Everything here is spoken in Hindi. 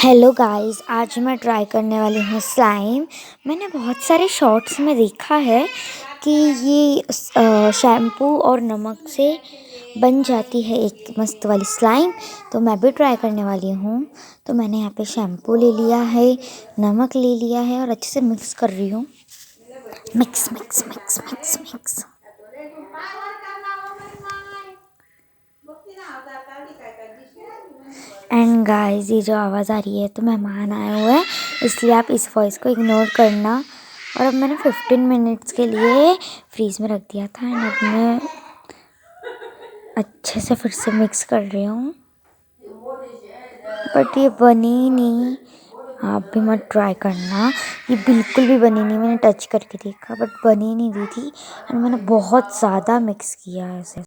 हेलो गाइस, आज मैं ट्राई करने वाली हूँ स्लाइम। मैंने बहुत सारे शॉर्ट्स में देखा है कि ये शैम्पू और नमक से बन जाती है एक मस्त वाली स्लाइम। तो मैं भी ट्राई करने वाली हूँ। तो मैंने यहाँ पे शैम्पू ले लिया है, नमक ले लिया है और अच्छे से मिक्स कर रही हूँ। Mix mix mix mix mix. And guys, ये जो आवाज़ आ रही है तो मेहमान आए हुए हैं, इसलिए आप इस वॉइस को इग्नोर करना। और अब मैंने 15 मिनट्स के लिए फ्रीज में रख दिया था एंड अब मैं अच्छे से फिर से मिक्स कर रही हूँ। बट ये बनी नहीं। आप भी मत ट्राई करना, ये बिल्कुल भी बनी नहीं। मैंने टच करके देखा बट बनी नहीं रही थी एंड मैंने बहुत ज़्यादा मिक्स किया है इसे।